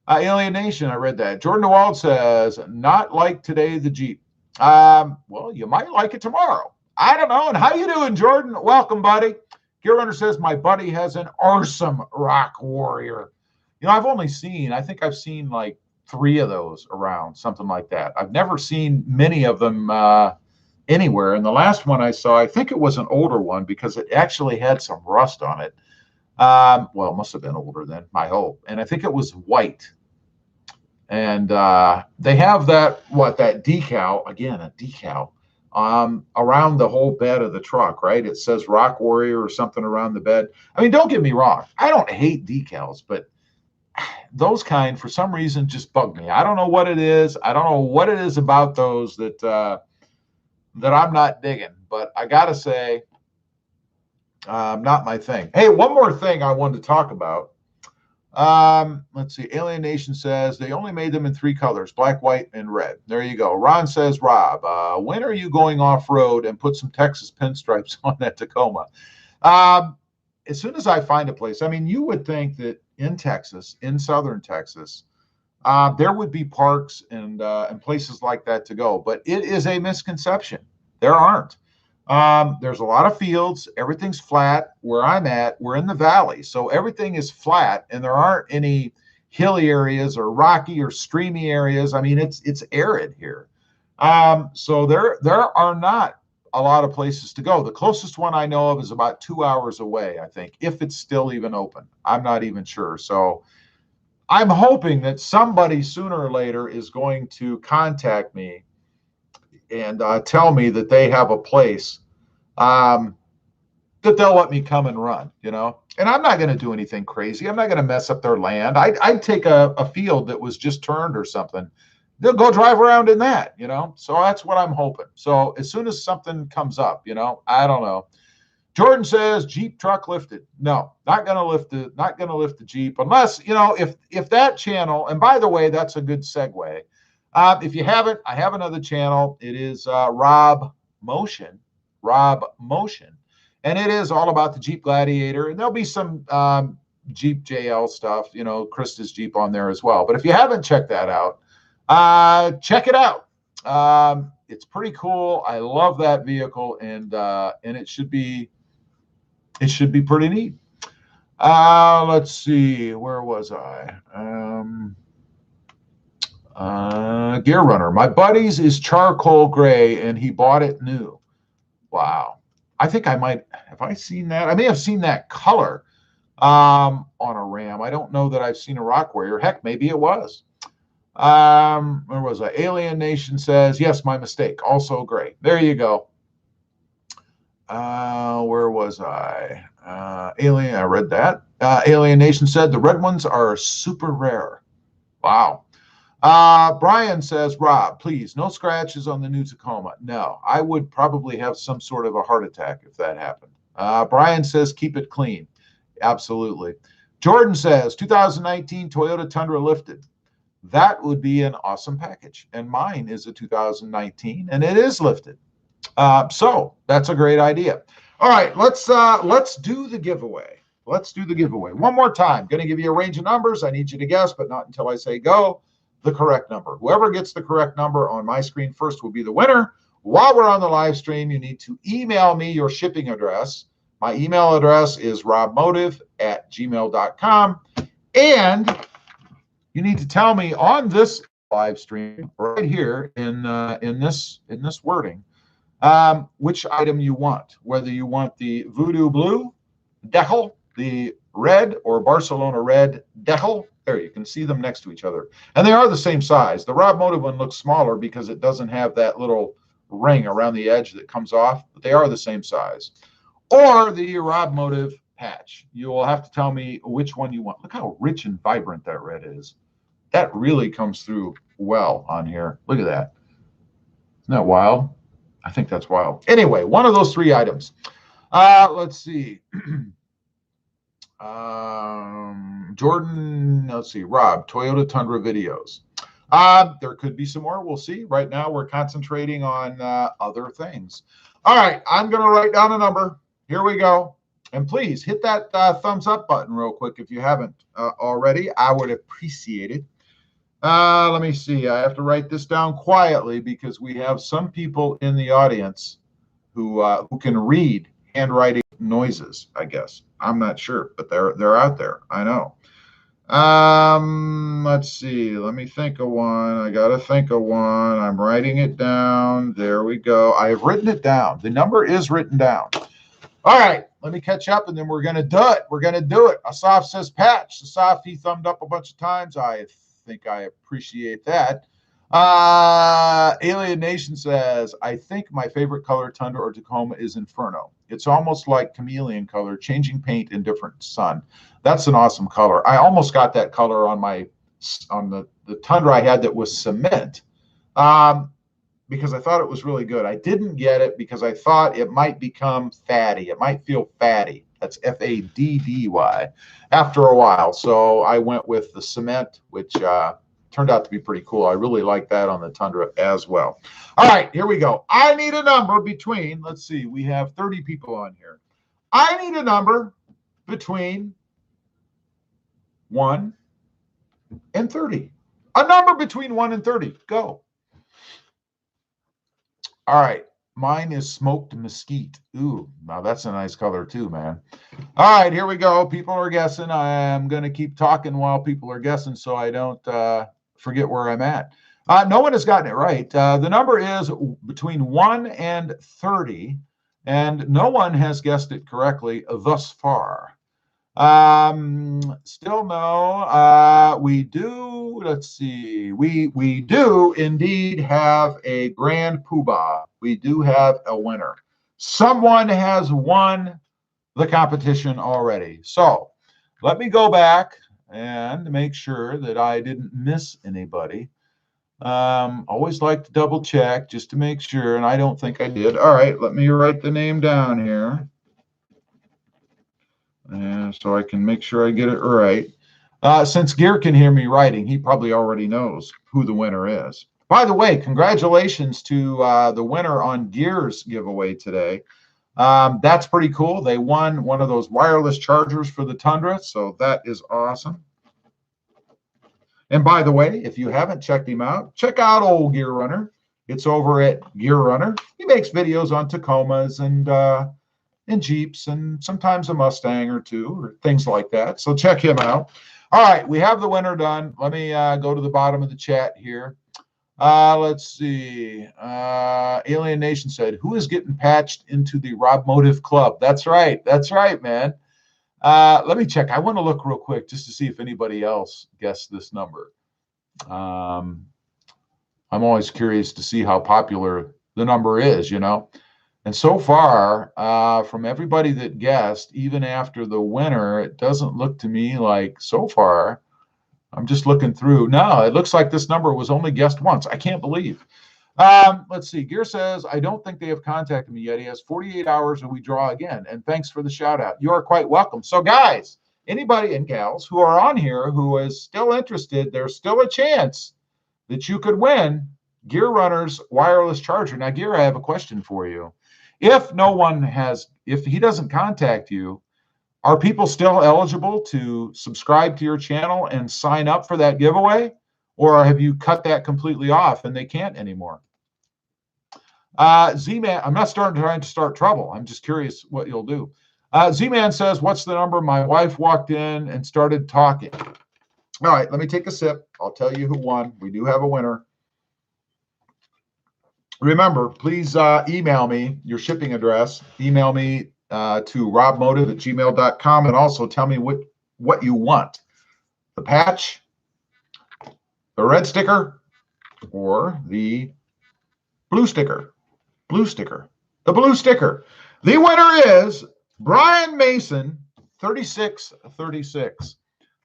[SPEAKER 1] Alien Nation, I read that. Jordan DeWalt says, not like today, the Jeep. Well, you might like it tomorrow. I don't know. And how you doing, Jordan? Welcome, buddy. Gear Runner says, my buddy has an awesome Rock Warrior. I think I've seen like 3 of those around, something like that. I've never seen many of them anywhere. And the last one I saw, I think it was an older one because it actually had some rust on it. Well, it must have been older then, I hope. And I think it was white. And they have that decal, again, a decal, around the whole bed of the truck, right? It says Rock Warrior or something around the bed. I mean, don't get me wrong. I don't hate decals, but those kind, for some reason, just bug me. I don't know what it is. I don't know what it is about those that I'm not digging. But I got to say, not my thing. Hey, one more thing I wanted to talk about. Let's see. Alien Nation says they only made them in 3 colors, black, white, and red. There you go. Ron says, Rob, when are you going off-road and put some Texas pinstripes on that Tacoma? As soon as I find a place. I mean, you would think that in Texas, in southern Texas, there would be parks and places like that to go. But it is a misconception. There aren't. There's a lot of fields. Everything's flat. Where I'm at, we're in the valley. So everything is flat, and there aren't any hilly areas or rocky or streamy areas. I mean, it's arid here. So there are not a lot of places to go. The closest one I know of is about 2 hours away, I think, if it's still even open. I'm not even sure. So I'm hoping that somebody sooner or later is going to contact me and tell me that they have a place that they'll let me come and run, And I'm not going to do anything crazy. I'm not going to mess up their land. I'd take a field that was just turned or something. They'll go drive around in that, So that's what I'm hoping. So as soon as something comes up, I don't know. Jordan says Jeep truck lifted. No, not going to lift the Jeep unless, if that channel, and by the way, that's a good segue. If you haven't, I have another channel. It is Rob Motion, and it is all about the Jeep Gladiator. And there'll be some Jeep JL stuff, Krista's Jeep on there as well. But if you haven't checked that out, check it out. It's pretty cool. I love that vehicle, and it should be pretty neat. Let's see. Where was I? Gear Runner. My buddy's is charcoal gray, and he bought it new. Wow. I think I might have I seen that. I may have seen that color on a Ram. I don't know that I've seen a Rock Warrior. Heck, maybe it was. Where was I? Alien Nation says, yes, my mistake. Also gray. There you go. Where was I? Alien, I read that. Alien Nation said the red ones are super rare. Wow. Brian says, Rob, please, no scratches on the new Tacoma. No, I would probably have some sort of a heart attack if that happened. Brian says, keep it clean. Absolutely. Jordan says, 2019 Toyota Tundra lifted. That would be an awesome package. And mine is a 2019, and it is lifted. So that's a great idea. All right, let's do the giveaway. Let's do the giveaway. One more time. Going to give you a range of numbers. I need you to guess, but not until I say go, the correct number. Whoever gets the correct number on my screen first will be the winner. While we're on the live stream, you need to email me your shipping address. My email address is robmotive@gmail.com. And you need to tell me on this live stream right here in this wording which item you want, whether you want the Voodoo Blue decal, the red or Barcelona red decal. There, you can see them next to each other. And they are the same size. The RobMotive one looks smaller because it doesn't have that little ring around the edge that comes off, but they are the same size. Or the RobMotive patch. You will have to tell me which one you want. Look how rich and vibrant that red is. That really comes through well on here. Look at that. Isn't that wild? I think that's wild. Anyway, one of those three items. Let's see. Jordan, let's see. Rob, Toyota Tundra videos. There could be some more. We'll see. Right now, we're concentrating on other things. All right, I'm going to write down a number. Here we go. And please hit that thumbs up button real quick if you haven't already. I would appreciate it. Let me see. I have to write this down quietly because we have some people in the audience who can read handwriting noises, I guess. I'm not sure, but they're out there. I know. Let's see. Let me think of one. I got to think of one. I'm writing it down. There we go. I have written it down. The number is written down. All right. Let me catch up, and then we're going to do it. We're going to do it. Asaf says patch. Asaf, he thumbed up a bunch of times. I think I appreciate that. Alien Nation says, I think my favorite color Tundra or Tacoma is Inferno. It's almost like chameleon color, changing paint in different sun. That's an awesome color. I almost got that color on the Tundra I had that was cement because I thought it was really good. I didn't get it because I thought it might become fatty. It might feel fatty. That's Faddy after a while. So I went with the cement, which turned out to be pretty cool. I really like that on the Tundra as well. All right, here we go. I need a number between, let's see, we have 30 people on here. I need a number between 1 and 30. A number between 1 and 30. Go. All right. Mine is smoked mesquite. Ooh, now that's a nice color too, man. All right, here we go. People are guessing. I am going to keep talking while people are guessing so I don't forget where I'm at. No one has gotten it right. The number is between 1 and 30, and no one has guessed it correctly thus far. Still no. We do, let's see. We do indeed have a grand poobah. We do have a winner. Someone has won the competition already. So let me go back and make sure that I didn't miss anybody. Always like to double check just to make sure, and I don't think I did. All right, let me write the name down here. So I can make sure I get it right. Since Gear can hear me writing, he probably already knows who the winner is. By the way, congratulations to the winner on Gear's giveaway today. That's pretty cool. They won one of those wireless chargers for the Tundra, so that is awesome. And by the way, if you haven't checked him out, check out old Gear Runner. It's over at Gear Runner. He makes videos on Tacomas and and Jeeps and sometimes a Mustang or two or things like that. So check him out. All right, we have the winner done. Let me go to the bottom of the chat here. Let's see. Alien Nation said, who is getting patched into the RobMotive club? That's right. That's right, man. Let me check. I want to look real quick just to see if anybody else guessed this number. I'm always curious to see how popular the number is, you know. And so far, from everybody that guessed, even after the winner, it doesn't look to me like so far. I'm just looking through. No, it looks like this number was only guessed once. I can't believe. Let's see. Gear says, I don't think they have contacted me yet. He has 48 hours and we draw again. And thanks for the shout out. You are quite welcome. So guys, anybody and gals who are on here who is still interested, there's still a chance that you could win Gear Runner's wireless charger. Now, Gear, I have a question for you. If he doesn't contact you, are people still eligible to subscribe to your channel and sign up for that giveaway? Or have you cut that completely off and they can't anymore? Z-Man, I'm not trying to start trouble. I'm just curious what you'll do. Z-Man says, what's the number? My wife walked in and started talking. All right, let me take a sip. I'll tell you who won. We do have a winner. Remember, please email me your shipping address. Email me to robmotive@gmail.com and also tell me what you want. The patch, the red sticker, or the blue sticker. Blue sticker. The blue sticker. The winner is Brian Mason, 3636.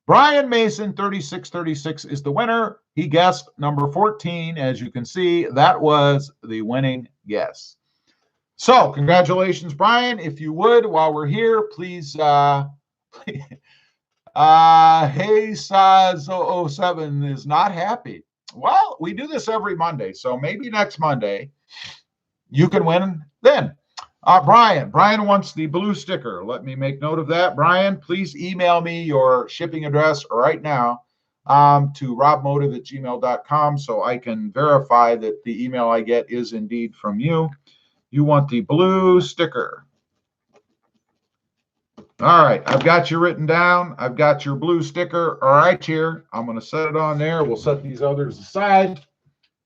[SPEAKER 1] Brian Mason, 3636 is the winner. He guessed number 14. As you can see, that was the winning guess. So congratulations, Brian. If you would, while we're here, please, Hey Saz 007 is not happy. Well, we do this every Monday, so maybe next Monday you can win then. Brian wants the blue sticker. Let me make note of that. Brian, please email me your shipping address right now to robmotive@gmail.com so I can verify that the email I get is indeed from you. You want the blue sticker. All right, I've got you written down. I've got your blue sticker right here. I'm going to set it on there. We'll set these others aside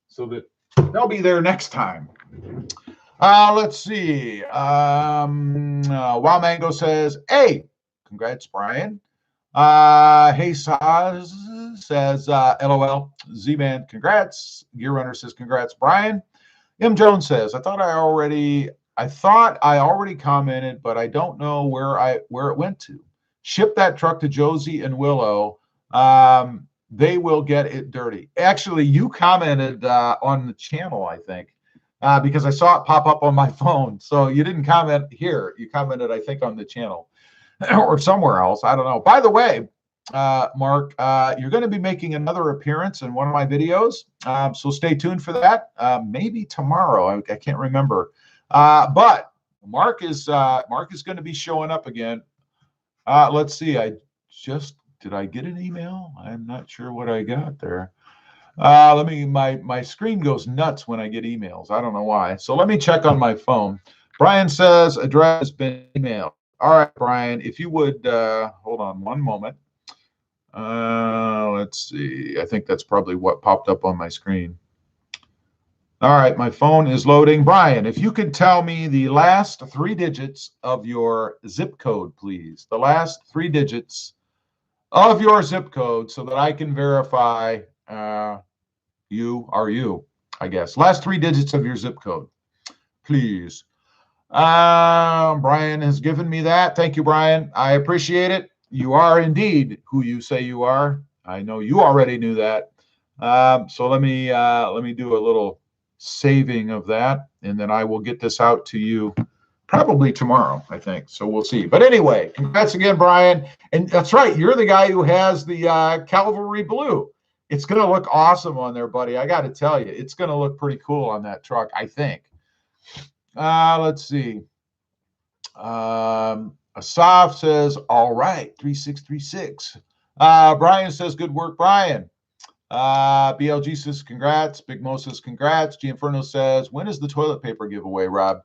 [SPEAKER 1] so that they'll be there next time. Let's see. Wow Mango says, hey, congrats, Brian. Hey Saz says, LOL. Z-Man, congrats. Gear Runner says, congrats, Brian. M. Jones says, I thought I already commented, but I don't know where it went to. Ship that truck to Josie and Willow. They will get it dirty. Actually, you commented on the channel, I think. Because I saw it pop up on my phone. So you didn't comment here. You commented, I think, on the channel or somewhere else. I don't know. By the way, Mark, you're going to be making another appearance in one of my videos. So stay tuned for that. Maybe tomorrow. I can't remember. But Mark is going to be showing up again. Let's see. Did I get an email? I'm not sure what I got there. My screen goes nuts when I get emails. I don't know why. So let me check on my phone. Brian says address has been emailed. All right, Brian, if you would hold on one moment. Let's see. I think that's probably what popped up on my screen. All right, my phone is loading. Brian, if you could tell me the last 3 digits of your zip code, please. The last 3 digits of your zip code so that I can verify you are you, I guess. Last 3 digits of your zip code, please. Brian has given me that. Thank you, Brian. I appreciate it. You are indeed who you say you are. I know you already knew that. So let me do a little saving of that, and then I will get this out to you probably tomorrow, I think. So we'll see. But anyway, congrats again, Brian. And that's right. You're the guy who has the Cavalry Blue. It's going to look awesome on there, buddy. I got to tell you, it's going to look pretty cool on that truck, I think. Let's see. Asaf says, all right, 3636. Brian says, good work, Brian. BLG says, congrats. Big Mo says, congrats. G Inferno says, when is the toilet paper giveaway, Rob?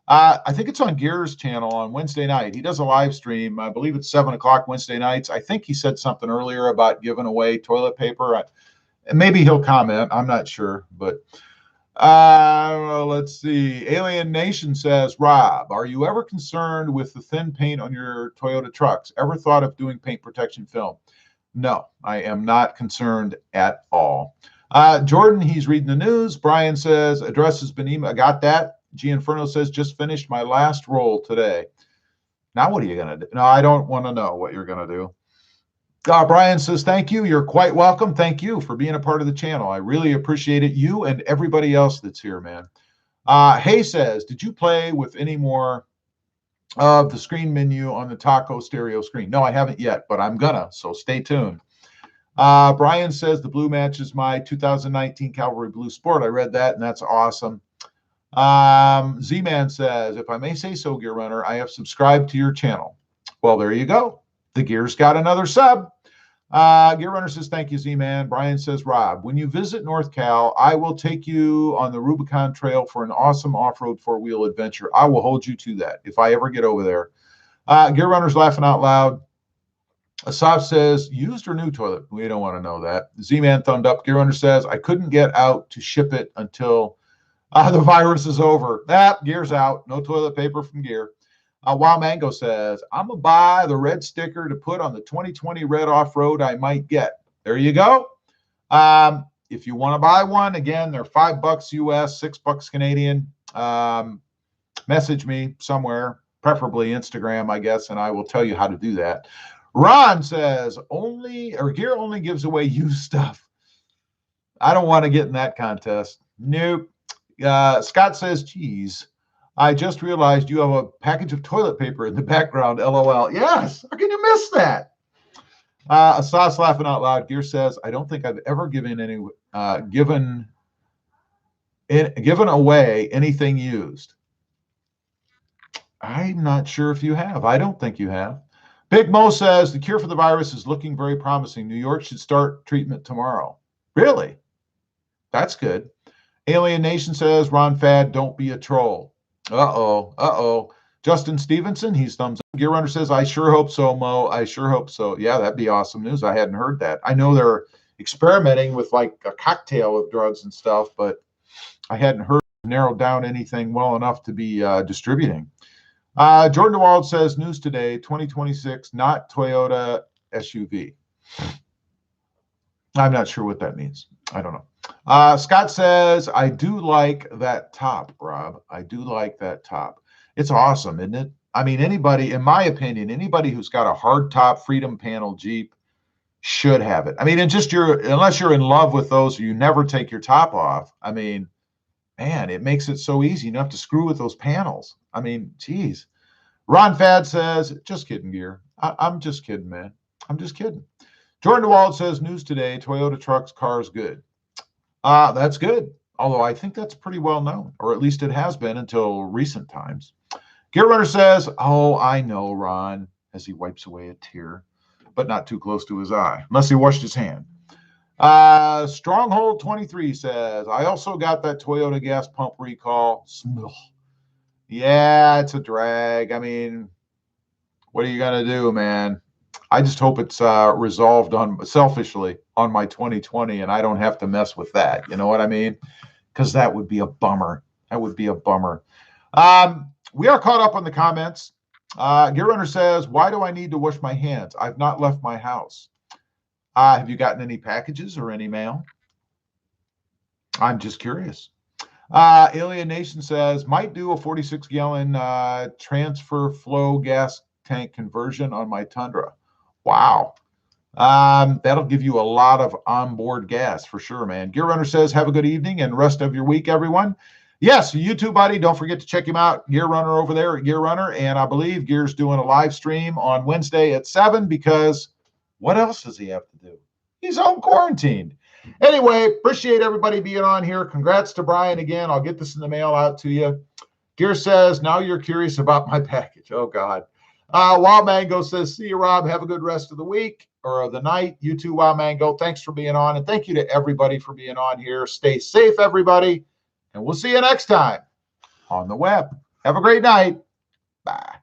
[SPEAKER 1] I think it's on Gear's channel on Wednesday night. He does a live stream. I believe it's 7 o'clock Wednesday nights. I think he said something earlier about giving away toilet paper. Maybe he'll comment. I'm not sure. But let's see. Alien Nation says, Rob, are you ever concerned with the thin paint on your Toyota trucks? Ever thought of doing paint protection film? No, I am not concerned at all. Jordan, he's reading the news. Brian says, address has been emailed. I got that. G Inferno says, just finished my last roll today. Now what are you going to do? No, I don't want to know what you're going to do. Brian says, thank you. You're quite welcome. Thank you for being a part of the channel. I really appreciate it. You and everybody else that's here, man. Hay says, did you play with any more of the screen menu on the Taco stereo screen? No, I haven't yet, but I'm gonna, so stay tuned. Brian says, the blue matches my 2019 Cavalry Blue Sport. I read that, and that's awesome. Z-Man says, if I may say so, Gear Runner, I have subscribed to your channel. Well, there you go. The Gear's got another sub. Gear Runner says, thank you, Z-Man. Brian says, Rob, when you visit North Cal, I will take you on the Rubicon Trail for an awesome off-road four-wheel adventure. I will hold you to that if I ever get over there. Gear Runner's laughing out loud. Asaf says, used or new toilet? We don't want to know that. Z-Man thumbed up. Gear Runner says, I couldn't get out to ship it until the virus is over. Gear's out. No toilet paper from Gear. Wow Mango says, I'm going to buy the red sticker to put on the 2020 red off-road I might get. There you go. If you want to buy one, again, they're $5 US, $6 Canadian. Message me somewhere, preferably Instagram, I guess, and I will tell you how to do that. Ron says, Gear only gives away used stuff. I don't want to get in that contest. Nope. Scott says, geez, I just realized you have a package of toilet paper in the background, LOL. Yes, how can you miss that? Asas laughing out loud. Gear says, I don't think I've ever given away anything used. I'm not sure if you have. I don't think you have. Big Mo says, the cure for the virus is looking very promising. New York should start treatment tomorrow. Really? That's good. Alien Nation says, Ron Fad, don't be a troll. Uh-oh. Justin Stevenson, he's thumbs up. Gear Runner says, I sure hope so, Mo. I sure hope so. Yeah, that'd be awesome news. I hadn't heard that. I know they're experimenting with like a cocktail of drugs and stuff, but I hadn't heard narrowed down anything well enough to be distributing. Jordan DeWaldt says, news today, 2026, not Toyota SUV. I'm not sure what that means. I don't know. Scott says, I do like that top, Rob. I do like that top. It's awesome, isn't it? I mean, anybody, in my opinion, anybody who's got a hard top Freedom panel Jeep should have it. I mean, unless you're in love with those, you never take your top off. I mean, man, it makes it so easy. You don't have to screw with those panels. I mean, geez. Ron Fad says, just kidding, Gear. I'm just kidding, man. I'm just kidding. Jordan DeWaldt says, news today, Toyota trucks, cars good. That's good. Although I think that's pretty well known, or at least it has been until recent times. Gear Runner says, oh, I know, Ron, as he wipes away a tear, but not too close to his eye, unless he washed his hand. Stronghold 23 says, I also got that Toyota gas pump recall. Yeah, it's a drag. I mean, what are you going to do, man? I just hope it's resolved selfishly on my 2020 and I don't have to mess with that. You know what I mean? Because that would be a bummer. That would be a bummer. We are caught up on the comments. Gear Runner says, why do I need to wash my hands? I've not left my house. Have you gotten any packages or any mail? I'm just curious. Alien Nation says, might do a 46-gallon transfer flow gas tank conversion on my Tundra. Wow. That'll give you a lot of onboard gas for sure, man. Gear Runner says, have a good evening and rest of your week, everyone. Yes, you too, buddy. Don't forget to check him out, Gear Runner over there at Gear Runner. And I believe Gear's doing a live stream on Wednesday at 7 because what else does he have to do? He's home quarantined. Anyway, appreciate everybody being on here. Congrats to Brian again. I'll get this in the mail out to you. Gear says, now you're curious about my package. Oh, God. Wild Mango says, see you, Rob. Have a good rest of the week or of the night. You too, Wild Mango. Thanks for being on. And thank you to everybody for being on here. Stay safe, everybody. And we'll see you next time on the web. Have a great night. Bye.